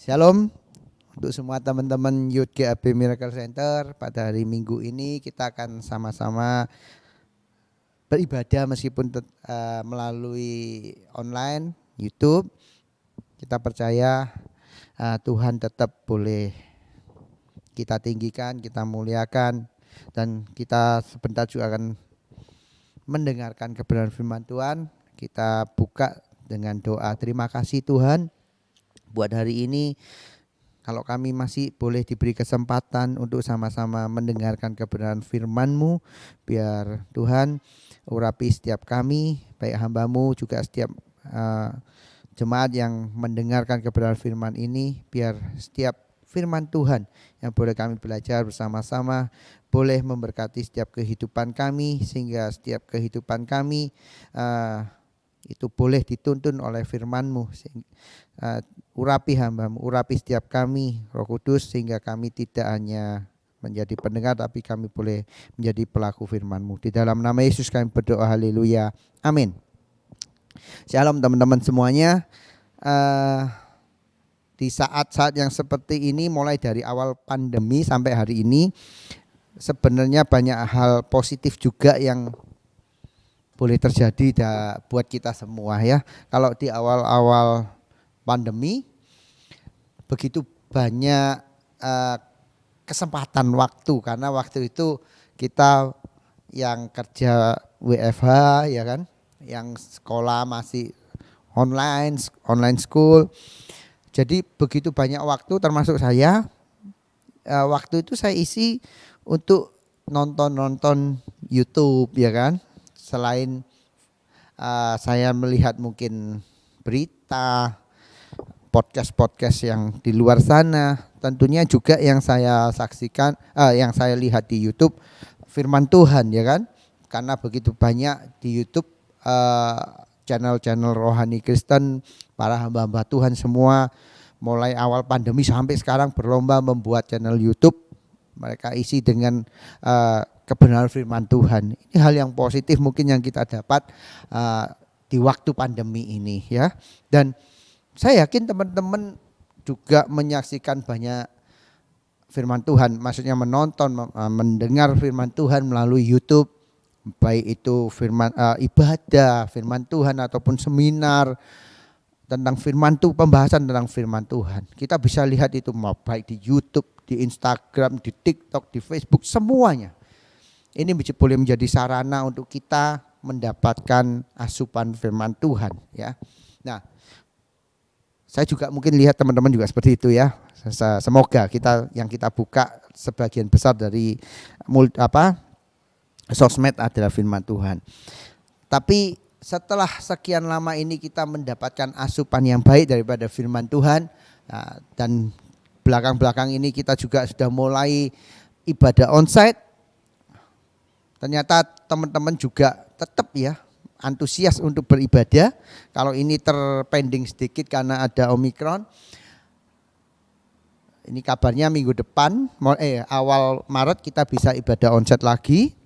Shalom untuk semua teman-teman Youth GAB Miracle Center. Pada hari Minggu ini kita akan sama-sama beribadah meskipun melalui online YouTube. Kita percaya Tuhan tetap boleh kita tinggikan, kita muliakan, dan kita sebentar juga akan mendengarkan kebenaran firman Tuhan. Kita buka dengan doa. Terima kasih Tuhan buat hari ini, kalau kami masih boleh diberi kesempatan untuk sama-sama mendengarkan kebenaran firman-Mu, biar Tuhan urapi setiap kami, baik hamba-Mu juga setiap jemaat yang mendengarkan kebenaran firman ini, biar setiap firman Tuhan yang boleh kami belajar bersama-sama boleh memberkati setiap kehidupan kami, sehingga setiap kehidupan kami itu boleh dituntun oleh firman-Mu. Urapi hamba-Mu, urapi setiap kami, Roh Kudus, sehingga kami tidak hanya menjadi pendengar, tapi kami boleh menjadi pelaku firman-Mu. Di dalam nama Yesus kami berdoa, haleluya, amin. Shalom teman-teman semuanya. Di saat-saat yang seperti ini, mulai dari awal pandemi sampai hari ini, sebenarnya banyak hal positif juga yang boleh terjadi buat kita semua ya. Kalau di awal-awal pandemi begitu banyak kesempatan waktu, karena waktu itu kita yang kerja WFH ya kan, yang sekolah masih online school. Jadi begitu banyak waktu, termasuk saya, waktu itu saya isi untuk nonton YouTube ya kan. Selain saya melihat mungkin berita, podcast yang di luar sana, tentunya juga yang saya saksikan, yang saya lihat di YouTube, firman Tuhan ya kan. Karena begitu banyak di YouTube channel-channel rohani Kristen, para hamba-hamba Tuhan semua mulai awal pandemi sampai sekarang berlomba membuat channel YouTube. Mereka isi dengan kebenaran firman Tuhan. Ini hal yang positif mungkin yang kita dapat di waktu pandemi ini ya. Dan saya yakin teman-teman juga menyaksikan banyak firman Tuhan, maksudnya menonton, mendengar firman Tuhan melalui YouTube, baik itu firman ibadah, firman Tuhan ataupun seminar tentang firman Tuhan, pembahasan tentang firman Tuhan. Kita bisa lihat itu baik di YouTube, di Instagram, di TikTok, di Facebook, semuanya. Ini boleh menjadi sarana untuk kita mendapatkan asupan firman Tuhan ya. Nah, saya juga mungkin lihat teman-teman juga seperti itu ya. Semoga yang kita buka sebagian besar dari sosmed adalah firman Tuhan. Tapi setelah sekian lama ini kita mendapatkan asupan yang baik daripada firman Tuhan, dan belakang-belakang ini kita juga sudah mulai ibadah onsite. Ternyata teman-teman juga tetap ya antusias untuk beribadah. Kalau ini terpending sedikit karena ada Omikron. Ini kabarnya minggu depan, awal Maret kita bisa ibadah onsite lagi.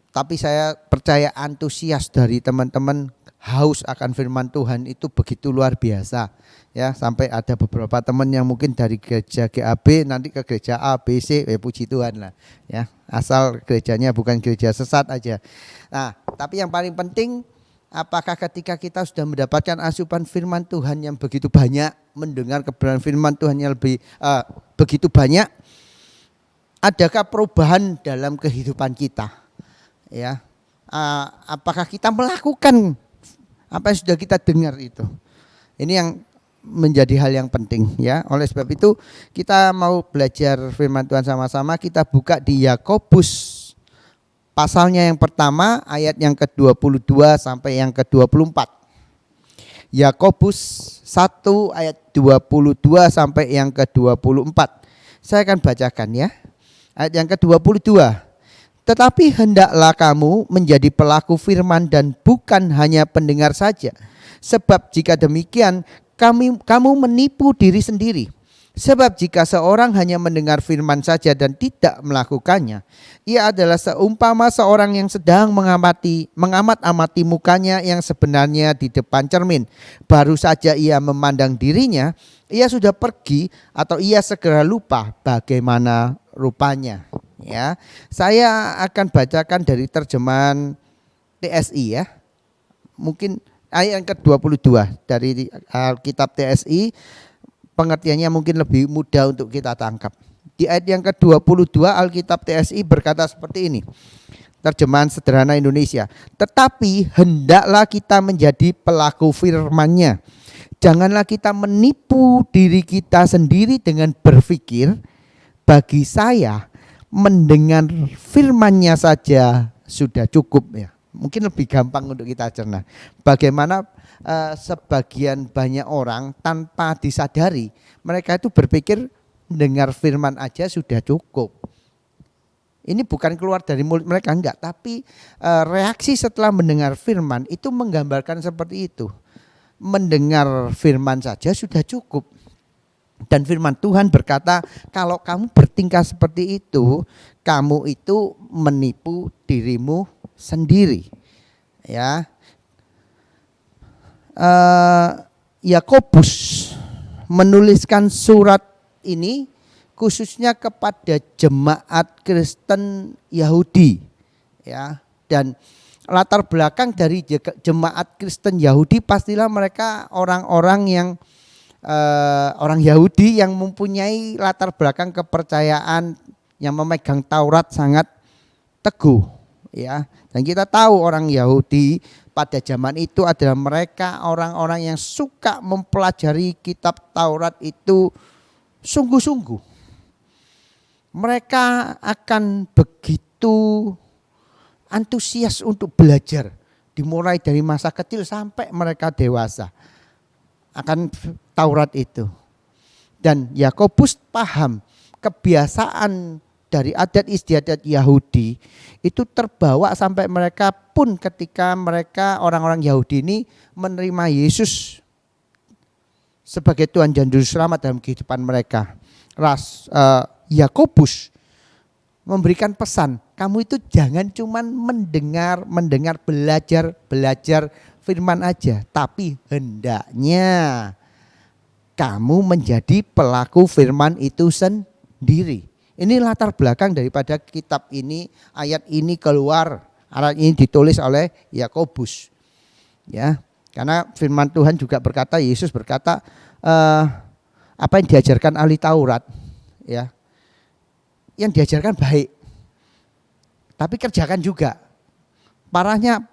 Tapi saya percaya antusias dari teman-teman haus akan firman Tuhan itu begitu luar biasa ya, sampai ada beberapa teman yang mungkin dari gereja GAB nanti ke gereja A, B, C, puji Tuhan lah ya, asal gerejanya bukan gereja sesat aja. Nah, tapi yang paling penting, apakah ketika kita sudah mendapatkan asupan firman Tuhan yang begitu banyak, mendengar kebenaran firman Tuhan yang begitu banyak, adakah perubahan dalam kehidupan kita ya? Apakah kita melakukan apa yang sudah kita dengar itu? Ini yang menjadi hal yang penting ya. Oleh sebab itu kita mau belajar firman Tuhan sama-sama. Kita buka di Yakobus pasalnya yang pertama, ayat yang ke-22 sampai yang ke-24. Yakobus 1 ayat 22 sampai yang ke-24. Saya akan bacakan ya. Ayat yang ke-22. Tetapi hendaklah kamu menjadi pelaku firman dan bukan hanya pendengar saja. Sebab jika demikian kamu menipu diri sendiri. Sebab jika seorang hanya mendengar firman saja dan tidak melakukannya, ia adalah seumpama seorang yang sedang mengamat-amati mukanya yang sebenarnya di depan cermin. Baru saja ia memandang dirinya, ia sudah pergi atau ia segera lupa bagaimana rupanya. Ya, saya akan bacakan dari terjemahan TSI ya. Mungkin ayat yang ke-22 dari Alkitab TSI. Pengertiannya mungkin lebih mudah untuk kita tangkap. Di ayat yang ke-22 Alkitab TSI berkata seperti ini. Terjemahan sederhana Indonesia. Tetapi hendaklah kita menjadi pelaku firman-Nya. Janganlah kita menipu diri kita sendiri dengan berpikir, bagi saya mendengar firman-Nya saja sudah cukup ya. Mungkin lebih gampang untuk kita cerna. Bagaimana sebagian banyak orang tanpa disadari mereka itu berpikir dengar firman aja sudah cukup. Ini bukan keluar dari mulut mereka enggak, tapi reaksi setelah mendengar firman itu menggambarkan seperti itu. Mendengar firman saja sudah cukup. Dan firman Tuhan berkata, kalau kamu bertingkah seperti itu, kamu itu menipu dirimu sendiri. Ya. Yakobus menuliskan surat ini khususnya kepada jemaat Kristen Yahudi ya, dan latar belakang dari jemaat Kristen Yahudi pastilah mereka orang-orang yang orang Yahudi yang mempunyai latar belakang kepercayaan yang memegang Taurat sangat teguh ya. Dan kita tahu orang Yahudi pada zaman itu adalah mereka orang-orang yang suka mempelajari kitab Taurat itu sungguh-sungguh. Mereka akan begitu antusias untuk belajar, dimulai dari masa kecil sampai mereka dewasa akan Taurat itu. Dan Yakobus paham kebiasaan dari adat istiadat Yahudi itu terbawa sampai mereka pun ketika mereka orang-orang Yahudi ini menerima Yesus sebagai Tuhan dan Juru Selamat dalam kehidupan mereka. Yakobus memberikan pesan, kamu itu jangan cuma mendengar, belajar firman aja, tapi hendaknya kamu menjadi pelaku firman itu sendiri. Ini latar belakang daripada kitab ini, ayat ini keluar, ayat ini ditulis oleh Yakobus. Ya, karena firman Tuhan juga berkata, Yesus berkata, apa yang diajarkan ahli Taurat, ya, yang diajarkan baik, tapi kerjakan juga. Parahnya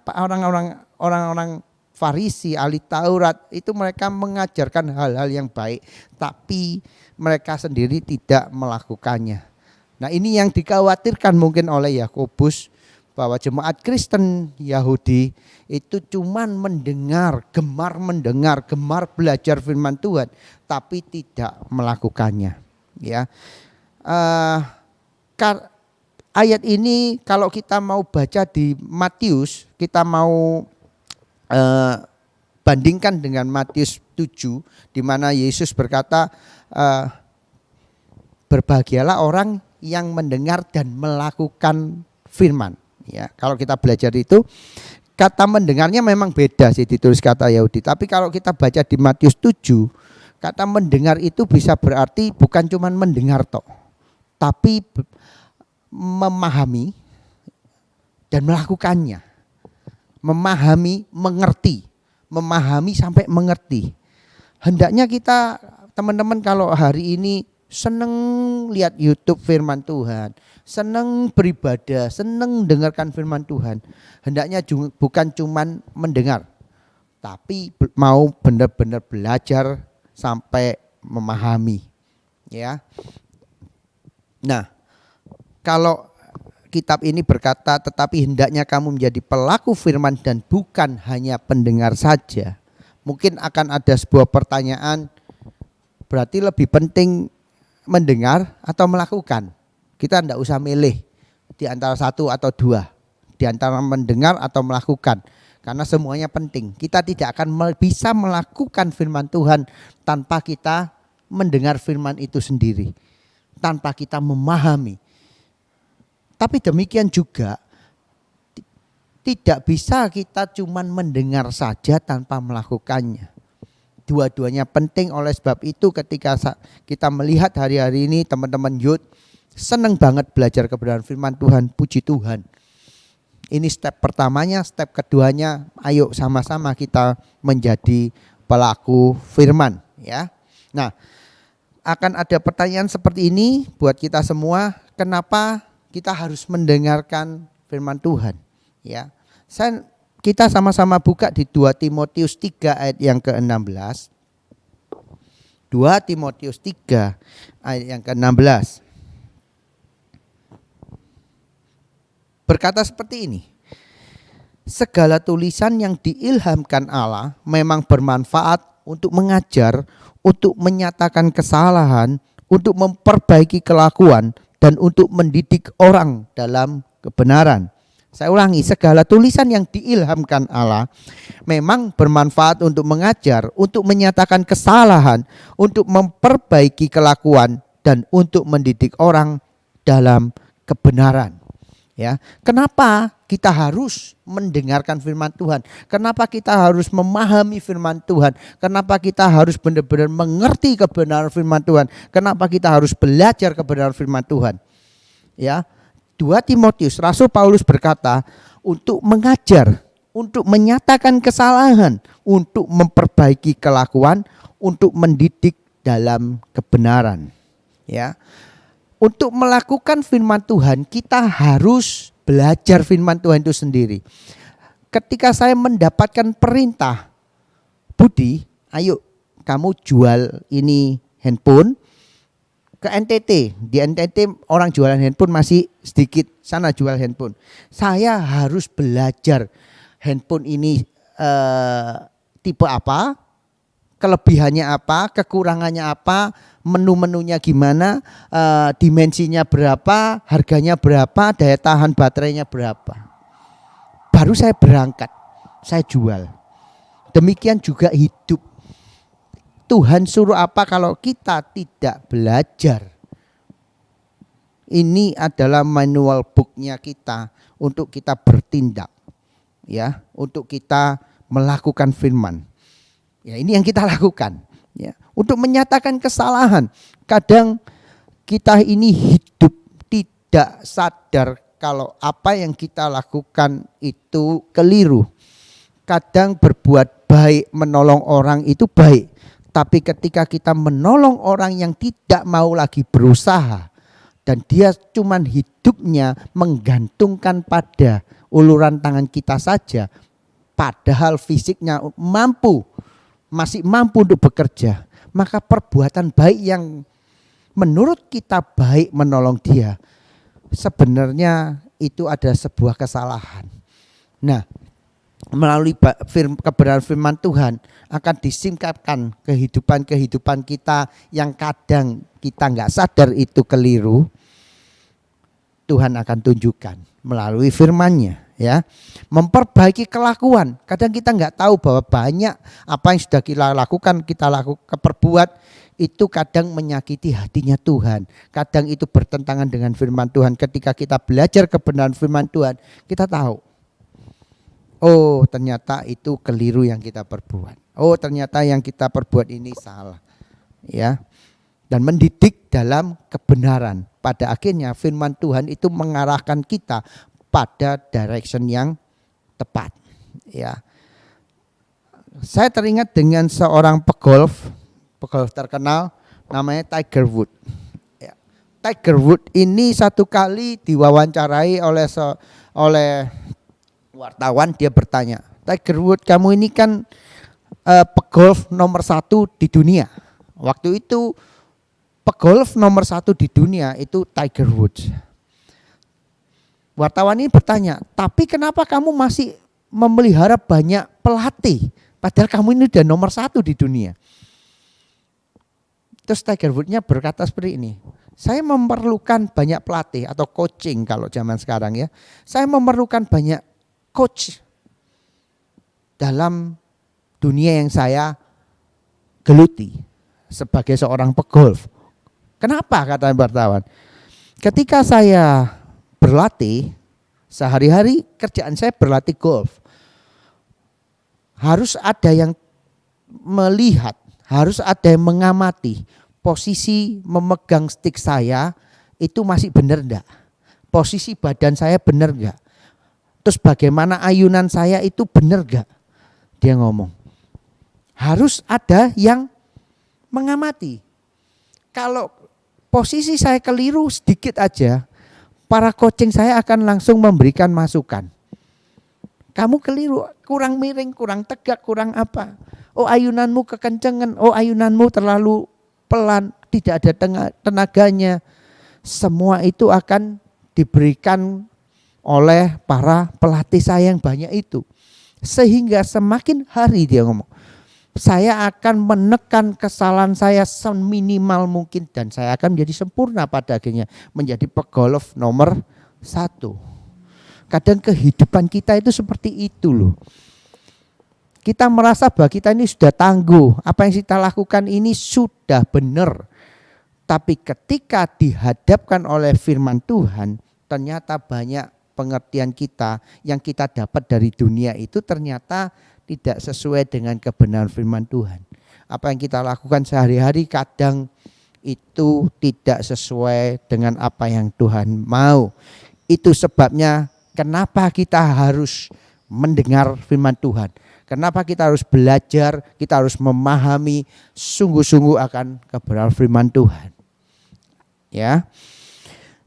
orang-orang Farisi, ahli Taurat itu mereka mengajarkan hal-hal yang baik, tapi mereka sendiri tidak melakukannya. Nah, ini yang dikhawatirkan mungkin oleh Yakobus, bahwa jemaat Kristen Yahudi itu cuman gemar belajar firman Tuhan, tapi tidak melakukannya. Ya, ayat ini kalau kita mau baca di Matius, kita mau bandingkan dengan Matius 7, di mana Yesus berkata, berbahagialah orang yang mendengar dan melakukan firman. Ya, kalau kita belajar itu kata mendengarnya memang beda sih ditulis kata Yahudi. Tapi kalau kita baca di Matius 7, kata mendengar itu bisa berarti bukan cuma mendengar toh, tapi memahami dan melakukannya. Memahami, mengerti. Memahami sampai mengerti. Hendaknya kita teman-teman kalau hari ini senang lihat YouTube firman Tuhan, senang beribadah, senang dengarkan firman Tuhan, hendaknya bukan cuman mendengar, tapi mau benar-benar belajar sampai memahami. Ya. Nah, kalau kitab ini berkata, tetapi hendaknya kamu menjadi pelaku firman dan bukan hanya pendengar saja. Mungkin akan ada sebuah pertanyaan, berarti lebih penting mendengar atau melakukan? Kita tidak usah milih di antara satu atau dua, di antara mendengar atau melakukan, karena semuanya penting. Kita tidak akan bisa melakukan firman Tuhan tanpa kita mendengar firman itu sendiri tanpa kita memahami. Tapi demikian juga tidak bisa kita cuman mendengar saja tanpa melakukannya. Dua-duanya penting, oleh sebab itu ketika kita melihat hari-hari ini teman-teman youth senang banget belajar kebenaran firman Tuhan, puji Tuhan. Ini step pertamanya, step keduanya ayo sama-sama kita menjadi pelaku firman ya. Nah, akan ada pertanyaan seperti ini buat kita semua, kenapa kita harus mendengarkan firman Tuhan ya. Kita sama-sama buka di 2 Timotius 3 ayat yang ke-16. 2 Timotius 3 ayat yang ke-16. Berkata seperti ini. Segala tulisan yang diilhamkan Allah memang bermanfaat untuk mengajar, untuk menyatakan kesalahan, untuk memperbaiki kelakuan, dan untuk mendidik orang dalam kebenaran. Saya ulangi, segala tulisan yang diilhamkan Allah memang bermanfaat untuk mengajar, untuk menyatakan kesalahan, untuk memperbaiki kelakuan, dan untuk mendidik orang dalam kebenaran. Ya, kenapa kita harus mendengarkan firman Tuhan? Kenapa kita harus memahami firman Tuhan? Kenapa kita harus benar-benar mengerti kebenaran firman Tuhan? Kenapa kita harus belajar kebenaran firman Tuhan? Ya, 2 Timotius, Rasul Paulus berkata, untuk mengajar, untuk menyatakan kesalahan, untuk memperbaiki kelakuan, untuk mendidik dalam kebenaran. Ya. Untuk melakukan firman Tuhan, kita harus belajar firman Tuhan itu sendiri. Ketika saya mendapatkan perintah, Budi, ayo kamu jual ini handphone ke NTT. Di NTT orang jualan handphone masih sedikit, sana jual handphone. Saya harus belajar handphone ini tipe apa, kelebihannya apa, kekurangannya apa, menu-menunya gimana, dimensinya berapa, harganya berapa, daya tahan baterainya berapa. Baru saya berangkat, saya jual. Demikian juga hidup. Tuhan suruh apa kalau kita tidak belajar? Ini adalah manual booknya kita untuk kita bertindak, ya, untuk kita melakukan firman. Ya, ini yang kita lakukan. Ya, untuk menyatakan kesalahan. Kadang kita ini hidup tidak sadar kalau apa yang kita lakukan itu keliru. Kadang berbuat baik, menolong orang itu baik. Tapi ketika kita menolong orang yang tidak mau lagi berusaha dan dia cuman hidupnya menggantungkan pada uluran tangan kita saja, padahal fisiknya masih mampu untuk bekerja, maka perbuatan baik yang menurut kita baik menolong dia, sebenarnya itu ada sebuah kesalahan. Nah, melalui kebenaran firman Tuhan akan disingkapkan kehidupan kita yang kadang kita nggak sadar itu keliru. Tuhan akan tunjukkan melalui firman-Nya, ya. Memperbaiki kelakuan. Kadang kita nggak tahu bahwa banyak apa yang sudah kita lakukan, perbuat itu kadang menyakiti hatinya Tuhan. Kadang itu bertentangan dengan firman Tuhan. Ketika kita belajar kebenaran firman Tuhan, kita tahu, oh ternyata itu keliru yang kita perbuat. Oh ternyata yang kita perbuat ini salah. Ya. Dan mendidik dalam kebenaran. Pada akhirnya firman Tuhan itu mengarahkan kita pada direction yang tepat. Ya. Saya teringat dengan seorang pegolf terkenal namanya Tiger Woods. Ya. Tiger Woods ini satu kali diwawancarai oleh wartawan, dia bertanya, Tiger Woods kamu ini kan pegolf nomor 1 di dunia. Waktu itu pegolf nomor 1 di dunia itu Tiger Woods. Wartawan ini bertanya, tapi kenapa kamu masih memelihara banyak pelatih? Padahal kamu ini udah nomor 1 di dunia. Terus Tiger Woods-nya berkata seperti ini, saya memerlukan banyak pelatih atau coaching kalau zaman sekarang ya. Saya memerlukan banyak coach dalam dunia yang saya geluti. sebagai seorang pegolf. Kenapa kata wartawan? Ketika saya berlatih, sehari-hari kerjaan saya berlatih golf. Harus ada yang melihat, harus ada yang mengamati posisi memegang stick saya itu masih benar enggak? Posisi badan saya benar enggak? Terus bagaimana ayunan saya itu benar enggak? Dia ngomong. Harus ada yang mengamati. Kalau posisi saya keliru sedikit aja, para coaching saya akan langsung memberikan masukan. Kamu keliru, kurang miring, kurang tegak, kurang apa. Oh ayunanmu kekencengan, oh ayunanmu terlalu pelan, tidak ada tenaganya. Semua itu akan diberikan oleh para pelatih saya yang banyak itu. Sehingga semakin hari dia ngomong, saya akan menekan kesalahan saya seminimal mungkin dan saya akan menjadi sempurna pada akhirnya menjadi pegolf nomor 1. Kadang kehidupan kita itu seperti itu loh. Kita merasa bahwa kita ini sudah tangguh, apa yang kita lakukan ini sudah benar. Tapi ketika dihadapkan oleh firman Tuhan, ternyata banyak pengertian kita yang kita dapat dari dunia itu ternyata tidak sesuai dengan kebenaran firman Tuhan. Apa yang kita lakukan sehari-hari kadang itu tidak sesuai dengan apa yang Tuhan mau. Itu sebabnya kenapa kita harus mendengar firman Tuhan. Kenapa kita harus belajar, kita harus memahami sungguh-sungguh akan kebenaran firman Tuhan. Ya.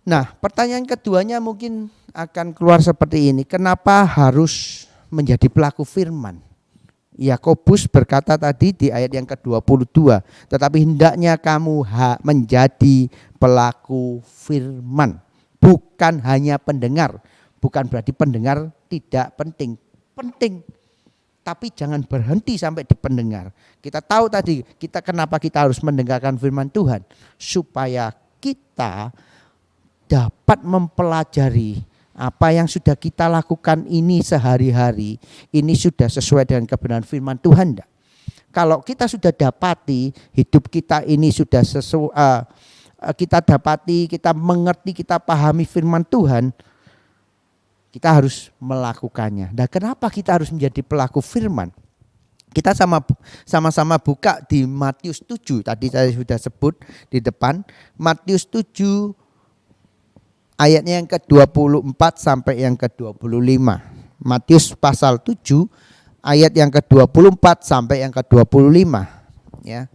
Nah, pertanyaan keduanya mungkin akan keluar seperti ini. Kenapa harus menjadi pelaku firman? Yakobus berkata tadi di ayat yang ke-22, tetapi hendaknya kamu menjadi pelaku firman, bukan hanya pendengar. Bukan berarti pendengar tidak penting, penting. Tapi jangan berhenti sampai di pendengar. Kita tahu tadi kenapa kita harus mendengarkan firman Tuhan, supaya kita dapat mempelajari apa yang sudah kita lakukan ini sehari-hari, ini sudah sesuai dengan kebenaran firman Tuhan enggak? Kalau kita sudah dapati hidup kita ini sudah sesuai, kita dapati, kita mengerti, kita pahami firman Tuhan, kita harus melakukannya. Dan kenapa kita harus menjadi pelaku firman? Kita sama-sama buka di Matius 7, tadi saya sudah sebut di depan, Matius 7 ayatnya yang ke-24 sampai yang ke-25. Matius pasal 7 ayat yang ke-24 sampai yang ke-25. Ya.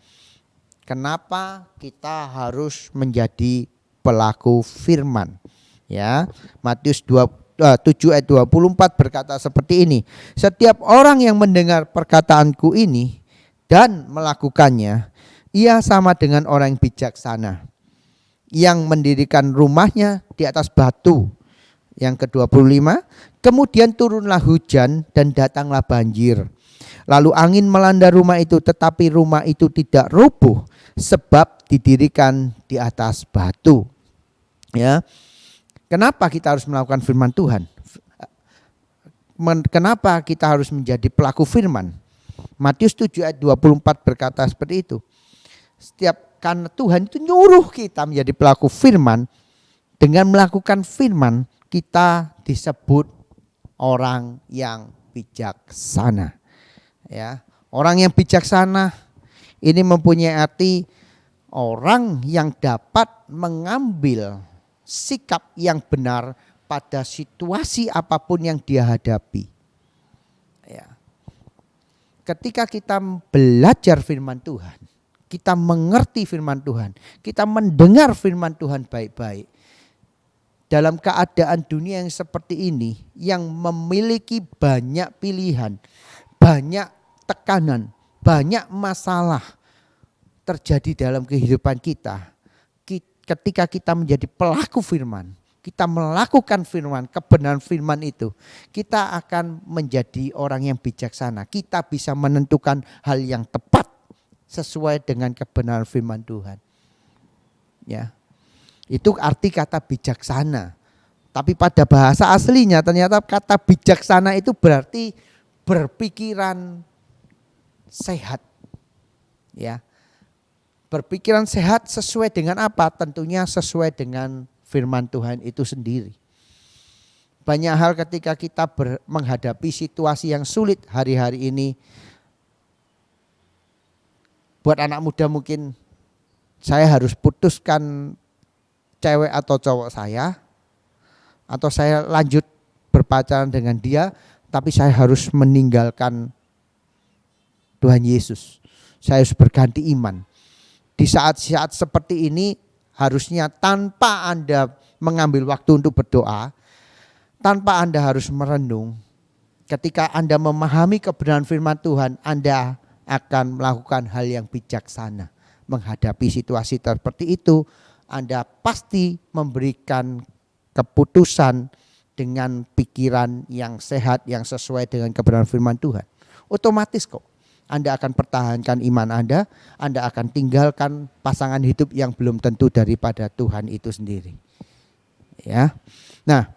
Kenapa kita harus menjadi pelaku firman? Ya. Matius 7 ayat 24 berkata seperti ini. Setiap orang yang mendengar perkataanku ini dan melakukannya, ia sama dengan orang yang bijaksana yang mendirikan rumahnya di atas batu. Yang ke-25, kemudian turunlah hujan dan datanglah banjir. Lalu angin melanda rumah itu, tetapi rumah itu tidak rubuh sebab didirikan di atas batu. Ya. Kenapa kita harus melakukan firman Tuhan? Kenapa kita harus menjadi pelaku firman? Matius 7 ayat 24 berkata seperti itu. Karena Tuhan itu nyuruh kita menjadi pelaku firman, dengan melakukan firman kita disebut orang yang bijaksana. Ya, orang yang bijaksana ini mempunyai arti orang yang dapat mengambil sikap yang benar pada situasi apapun yang dia hadapi. Ya. Ketika kita belajar firman Tuhan, kita mengerti firman Tuhan, kita mendengar firman Tuhan baik-baik. Dalam keadaan dunia yang seperti ini, yang memiliki banyak pilihan, banyak tekanan, banyak masalah terjadi dalam kehidupan kita. Ketika kita menjadi pelaku firman, kita melakukan firman, kebenaran firman itu, kita akan menjadi orang yang bijaksana. Kita bisa menentukan hal yang tepat sesuai dengan kebenaran firman Tuhan. Ya. Itu arti kata bijaksana. Tapi pada bahasa aslinya ternyata kata bijaksana itu berarti berpikiran sehat. Ya. Berpikiran sehat sesuai dengan apa? Tentunya sesuai dengan firman Tuhan itu sendiri. Banyak hal ketika kita menghadapi situasi yang sulit hari-hari ini. Buat anak muda mungkin saya harus putuskan cewek atau cowok saya. Atau saya lanjut berpacaran dengan dia. Tapi saya harus meninggalkan Tuhan Yesus. Saya harus berganti iman. Di saat-saat seperti ini harusnya tanpa Anda mengambil waktu untuk berdoa, tanpa Anda harus merenung, ketika Anda memahami kebenaran firman Tuhan, Anda akan melakukan hal yang bijaksana. Menghadapi situasi seperti itu, Anda pasti memberikan keputusan dengan pikiran yang sehat, yang sesuai dengan kebenaran firman Tuhan. Otomatis kok. Anda akan pertahankan iman Anda akan tinggalkan pasangan hidup yang belum tentu daripada Tuhan itu sendiri. Ya. Nah,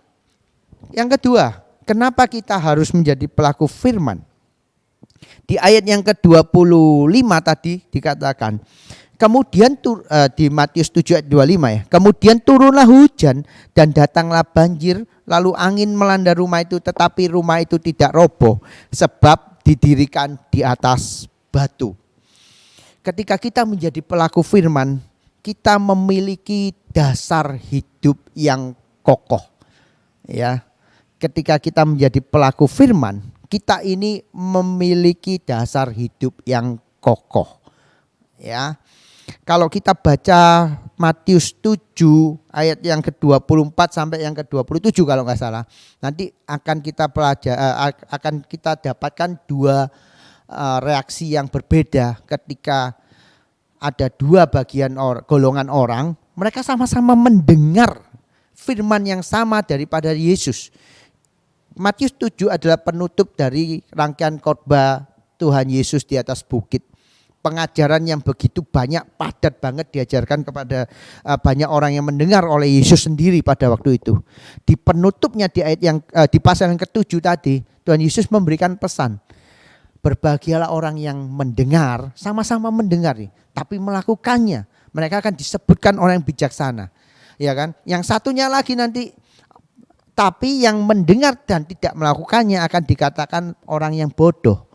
yang kedua, kenapa kita harus menjadi pelaku firman? Di ayat yang ke-25 tadi dikatakan, kemudian di Matius 7 ayat 25 ya. Kemudian turunlah hujan dan datanglah banjir, lalu angin melanda rumah itu, tetapi rumah itu tidak roboh sebab didirikan di atas batu. Ketika kita menjadi pelaku firman, kita memiliki dasar hidup yang kokoh. Ya. Ketika kita menjadi pelaku firman, kita ini memiliki dasar hidup yang kokoh. Ya. Kalau kita baca Matius 7 ayat yang ke-24 sampai yang ke-27 kalau nggak salah, nanti akan kita akan kita dapatkan dua reaksi yang berbeda ketika ada dua bagian golongan orang, mereka sama-sama mendengar firman yang sama daripada Yesus. Matius 7 adalah penutup dari rangkaian khotbah Tuhan Yesus di atas bukit. Pengajaran yang begitu banyak, padat banget diajarkan kepada banyak orang yang mendengar oleh Yesus sendiri pada waktu itu. Di penutupnya di ayat yang di pasal yang ke-7 tadi, Tuhan Yesus memberikan pesan. Berbahagialah orang yang mendengar, sama-sama mendengar nih, tapi melakukannya. Mereka akan disebutkan orang yang bijaksana. Ya kan? Yang satunya lagi nanti, tapi yang mendengar dan tidak melakukannya akan dikatakan orang yang bodoh.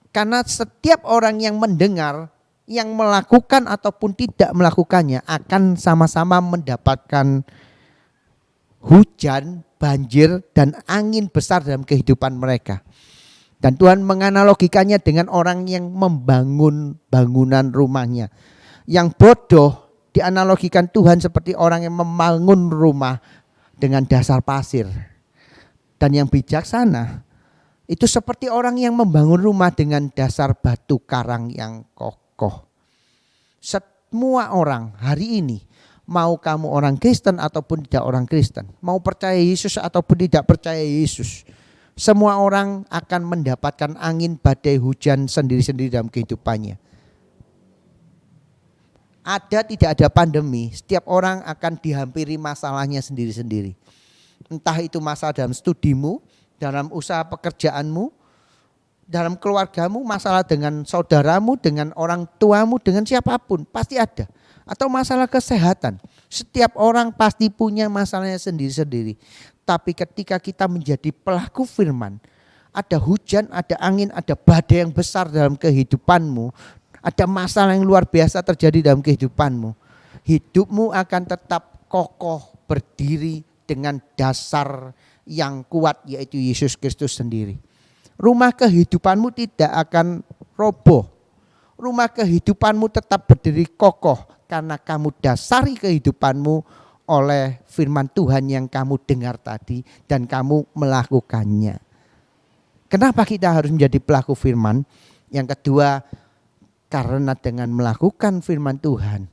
Karena setiap orang yang mendengar, yang melakukan ataupun tidak melakukannya akan sama-sama mendapatkan hujan, banjir, dan angin besar dalam kehidupan mereka. Dan Tuhan menganalogikannya dengan orang yang membangun bangunan rumahnya. Yang bodoh dianalogikan Tuhan seperti orang yang membangun rumah dengan dasar pasir. Dan yang bijaksana itu seperti orang yang membangun rumah dengan dasar batu karang yang kokoh. Semua orang hari ini, mau kamu orang Kristen ataupun tidak orang Kristen, mau percaya Yesus ataupun tidak percaya Yesus, semua orang akan mendapatkan angin badai hujan sendiri-sendiri dalam kehidupannya. Ada tidak ada pandemi, setiap orang akan dihampiri masalahnya sendiri-sendiri. Entah itu masalah dalam studimu, dalam usaha pekerjaanmu, dalam keluargamu, masalah dengan saudaramu, dengan orang tuamu, dengan siapapun, pasti ada. Atau masalah kesehatan. Setiap orang pasti punya masalahnya sendiri-sendiri. Tapi ketika kita menjadi pelaku firman, ada hujan, ada angin, ada badai yang besar dalam kehidupanmu, ada masalah yang luar biasa terjadi dalam kehidupanmu, hidupmu akan tetap kokoh berdiri dengan dasar yang kuat, yaitu Yesus Kristus sendiri. Rumah kehidupanmu tidak akan roboh. Rumah kehidupanmu tetap berdiri kokoh karena kamu dasari kehidupanmu oleh firman Tuhan yang kamu dengar tadi dan kamu melakukannya. Kenapa kita harus menjadi pelaku firman? Yang kedua, karena dengan melakukan firman Tuhan,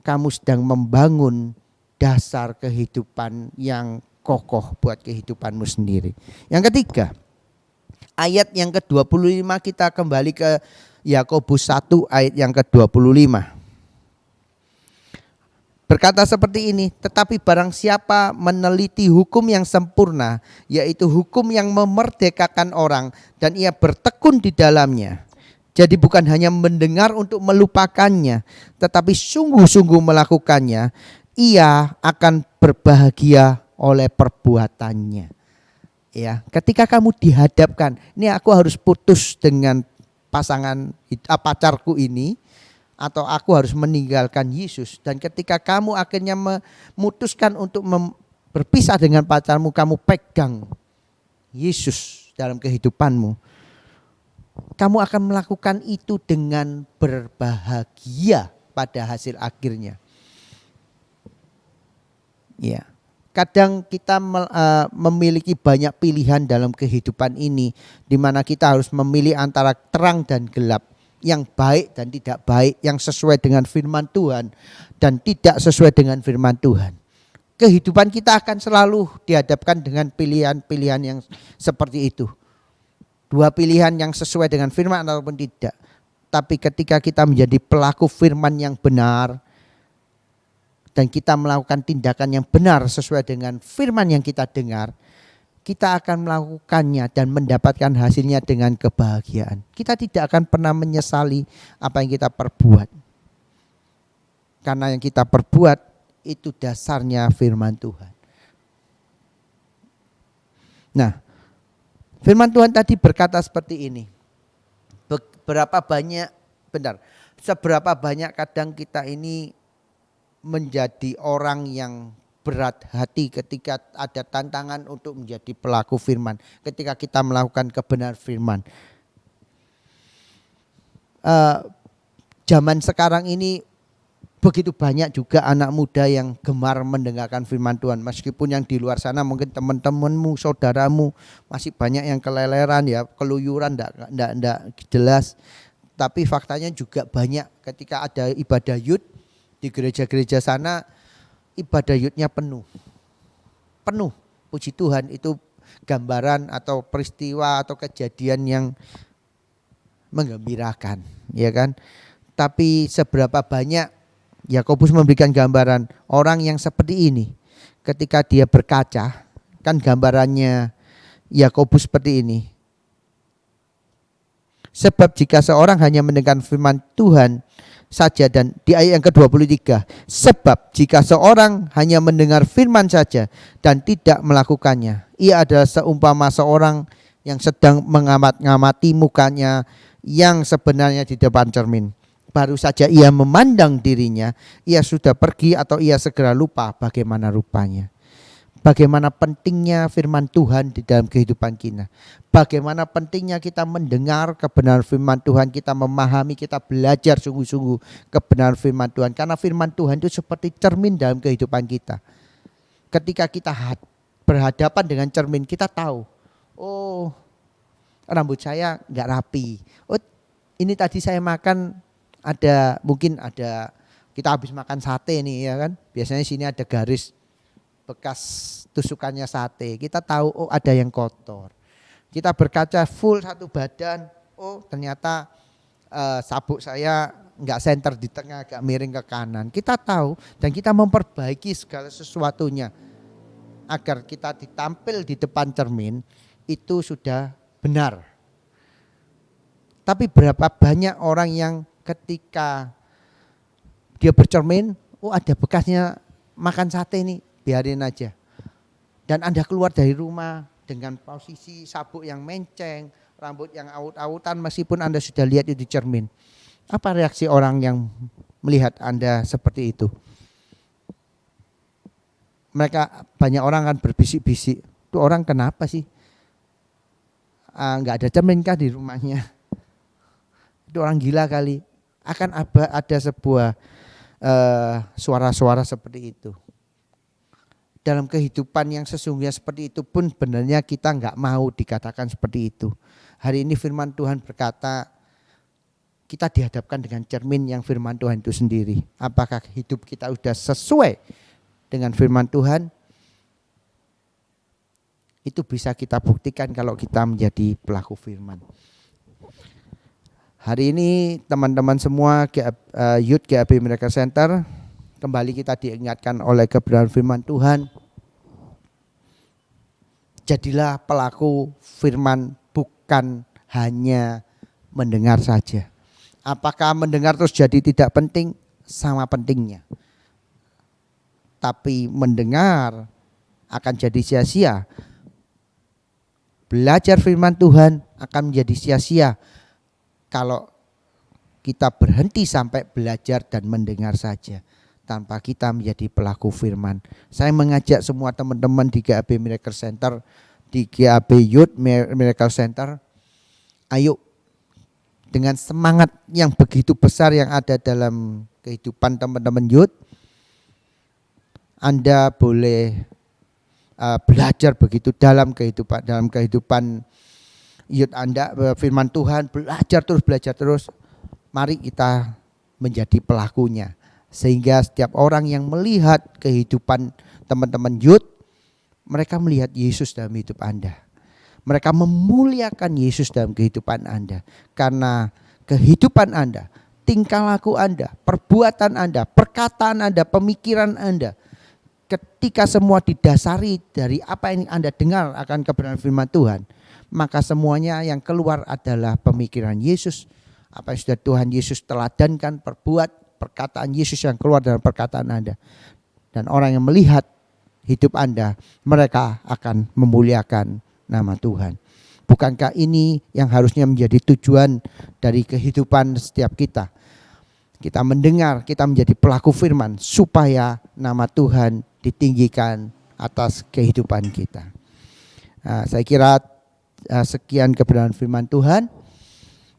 kamu sedang membangun dasar kehidupan yang kokoh buat kehidupanmu sendiri. Yang ketiga, ayat yang ke-25 kita kembali ke Yakobus 1 ayat yang ke-25. Berkata seperti ini, tetapi barang siapa meneliti hukum yang sempurna, yaitu hukum yang memerdekakan orang, dan ia bertekun di dalamnya, Jadi bukan hanya mendengar untuk melupakannya, tetapi sungguh-sungguh melakukannya, ia akan berbahagia oleh perbuatannya. Ya, ketika kamu dihadapkan, ini aku harus putus dengan pacarku ini, atau aku harus meninggalkan Yesus. Dan ketika kamu akhirnya memutuskan untuk berpisah dengan pacarmu, kamu pegang Yesus dalam kehidupanmu, kamu akan melakukan itu dengan berbahagia pada hasil akhirnya. Ya, kadang kita memiliki banyak pilihan dalam kehidupan ini, di mana kita harus memilih antara terang dan gelap, yang baik dan tidak baik, yang sesuai dengan firman Tuhan dan tidak sesuai dengan firman Tuhan. Kehidupan kita akan selalu dihadapkan dengan pilihan-pilihan yang seperti itu. Dua pilihan yang sesuai dengan firman ataupun tidak. Tapi ketika kita menjadi pelaku firman yang benar dan kita melakukan tindakan yang benar sesuai dengan firman yang kita dengar, kita akan melakukannya dan mendapatkan hasilnya dengan kebahagiaan. Kita tidak akan pernah menyesali apa yang kita perbuat. Karena yang kita perbuat itu dasarnya firman Tuhan. Nah, firman Tuhan tadi berkata seperti ini. Seberapa banyak kadang kita ini menjadi orang yang berat hati ketika ada tantangan untuk menjadi pelaku firman. Ketika kita melakukan kebenaran firman. Zaman sekarang ini begitu banyak juga anak muda yang gemar mendengarkan firman Tuhan. Meskipun yang di luar sana mungkin teman-temanmu, saudaramu masih banyak yang keleleran ya, keluyuran, enggak jelas. Tapi faktanya juga banyak ketika ada ibadah youth di gereja-gereja sana, ibadah youth-nya penuh. Puji Tuhan, itu gambaran atau peristiwa atau kejadian yang menggembirakan, ya kan? Tapi seberapa banyak Yakobus memberikan gambaran orang yang seperti ini. Ketika dia berkaca, kan gambarannya Yakobus seperti ini. Sebab jika seorang hanya mendengar firman Tuhan saja, dan di ayat yang ke-23, sebab jika seorang hanya mendengar firman saja dan tidak melakukannya, ia adalah seumpama seorang yang sedang mengamati mukanya yang sebenarnya di depan cermin. Baru saja ia memandang dirinya, ia sudah pergi atau ia segera lupa bagaimana rupanya. Bagaimana pentingnya firman Tuhan di dalam kehidupan kita. Bagaimana pentingnya kita mendengar kebenaran firman Tuhan, kita memahami, kita belajar sungguh-sungguh kebenaran firman Tuhan. Karena firman Tuhan itu seperti cermin dalam kehidupan kita. Ketika kita berhadapan dengan cermin, kita tahu, oh rambut saya enggak rapi. Oh ini tadi saya makan mungkin ada kita habis makan sate nih ya kan. Biasanya sini ada garis bekas tusukannya sate. Kita tahu oh ada yang kotor. Kita berkaca full satu badan, oh ternyata sabuk saya enggak senter di tengah, agak miring ke kanan. Kita tahu dan kita memperbaiki segala sesuatunya agar kita ditampil di depan cermin itu sudah benar. Tapi berapa banyak orang yang ketika dia bercermin, oh ada bekasnya makan sate nih, biarin aja. Dan Anda keluar dari rumah dengan posisi sabuk yang menceng, rambut yang awut-awutan meskipun Anda sudah lihat itu di cermin. Apa reaksi orang yang melihat Anda seperti itu? Mereka banyak orang kan berbisik-bisik, itu orang kenapa sih? Enggak ada cermin kah di rumahnya? Itu orang gila kali. Akan ada sebuah suara-suara seperti itu. Dalam kehidupan yang sesungguhnya seperti itu pun benarnya kita enggak mau dikatakan seperti itu. Hari ini firman Tuhan berkata kita dihadapkan dengan cermin yang firman Tuhan itu sendiri. Apakah hidup kita sudah sesuai dengan firman Tuhan? Itu bisa kita buktikan kalau kita menjadi pelaku firman. Hari ini teman-teman semua Youth GAP Miracle Center, kembali kita diingatkan oleh kebenaran firman Tuhan. Jadilah pelaku firman, bukan hanya mendengar saja. Apakah mendengar terus jadi tidak penting? Sama pentingnya. Tapi mendengar akan jadi sia-sia. Belajar firman Tuhan akan menjadi sia-sia kalau kita berhenti sampai belajar dan mendengar saja tanpa kita menjadi pelaku firman. Saya mengajak semua teman-teman di GAB Miracle Center, di GAB Youth Miracle Center, ayo dengan semangat yang begitu besar yang ada dalam kehidupan teman-teman youth, Anda boleh belajar begitu dalam kehidupan youth Anda, firman Tuhan, belajar terus. Mari kita menjadi pelakunya, sehingga setiap orang yang melihat kehidupan teman-teman youth, mereka melihat Yesus dalam hidup Anda. Mereka memuliakan Yesus dalam kehidupan Anda. Karena kehidupan Anda, tingkah laku Anda, perbuatan Anda, perkataan Anda, pemikiran Anda, ketika semua didasari dari apa yang Anda dengar akan kebenaran firman Tuhan, maka semuanya yang keluar adalah pemikiran Yesus. Apa yang sudah Tuhan Yesus teladankan, perbuat, perkataan Yesus yang keluar dalam perkataan Anda. Dan orang yang melihat hidup Anda, mereka akan memuliakan nama Tuhan. Bukankah ini yang harusnya menjadi tujuan dari kehidupan setiap kita? Kita mendengar, kita menjadi pelaku firman supaya nama Tuhan ditinggikan atas kehidupan kita. Saya kira sekian kebenaran firman Tuhan.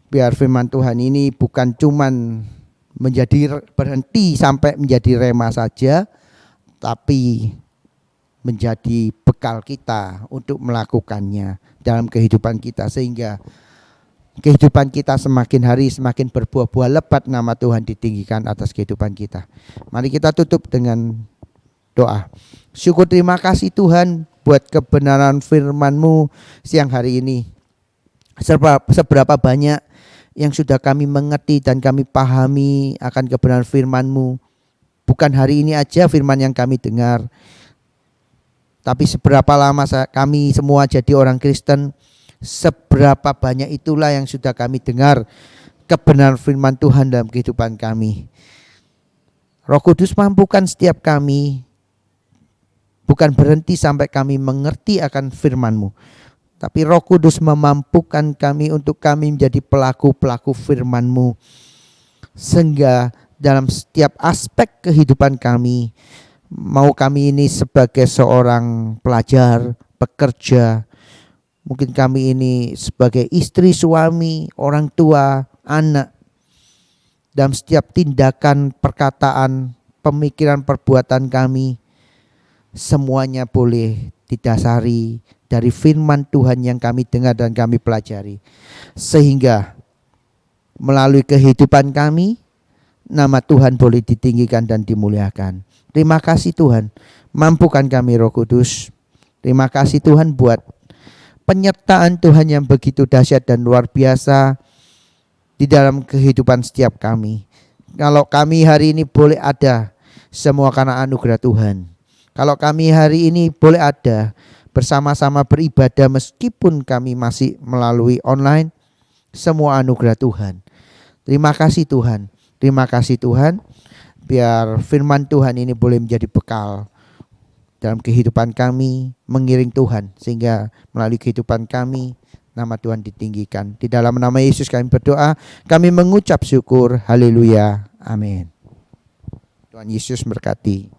Biar firman Tuhan ini bukan cuman berhenti sampai menjadi rema saja, tapi menjadi bekal kita untuk melakukannya dalam kehidupan kita, sehingga kehidupan kita semakin hari semakin berbuah-buah lebat, nama Tuhan ditinggikan atas kehidupan kita. Mari kita tutup dengan doa. Syukur terima kasih Tuhan buat kebenaran firman-Mu siang hari ini. Seberapa banyak yang sudah kami mengerti dan kami pahami akan kebenaran firman-Mu. Bukan hari ini aja firman yang kami dengar, tapi seberapa lama kami semua jadi orang Kristen, seberapa banyak itulah yang sudah kami dengar kebenaran firman Tuhan dalam kehidupan kami. Roh Kudus mampukan setiap kami, bukan berhenti sampai kami mengerti akan firman-Mu, tapi Roh Kudus memampukan kami untuk kami menjadi pelaku-pelaku firman-Mu. Sehingga dalam setiap aspek kehidupan kami, mau kami ini sebagai seorang pelajar, pekerja, mungkin kami ini sebagai istri, suami, orang tua, anak, dalam setiap tindakan, perkataan, pemikiran, perbuatan kami, semuanya boleh didasari dari firman Tuhan yang kami dengar dan kami pelajari, sehingga melalui kehidupan kami nama Tuhan boleh ditinggikan dan dimuliakan. Terima kasih Tuhan, mampukan kami Roh Kudus. Terima kasih Tuhan buat penyertaan Tuhan yang begitu dahsyat dan luar biasa di dalam kehidupan setiap kami. Kalau kami hari ini boleh ada, semua karena anugerah Tuhan. Kalau kami hari ini boleh ada bersama-sama beribadah meskipun kami masih melalui online, semua anugerah Tuhan. Terima kasih Tuhan. Terima kasih Tuhan. Biar firman Tuhan ini boleh menjadi bekal dalam kehidupan kami, mengiring Tuhan, sehingga melalui kehidupan kami nama Tuhan ditinggikan. Di dalam nama Yesus kami berdoa, kami mengucap syukur. Haleluya. Amin. Tuhan Yesus berkati.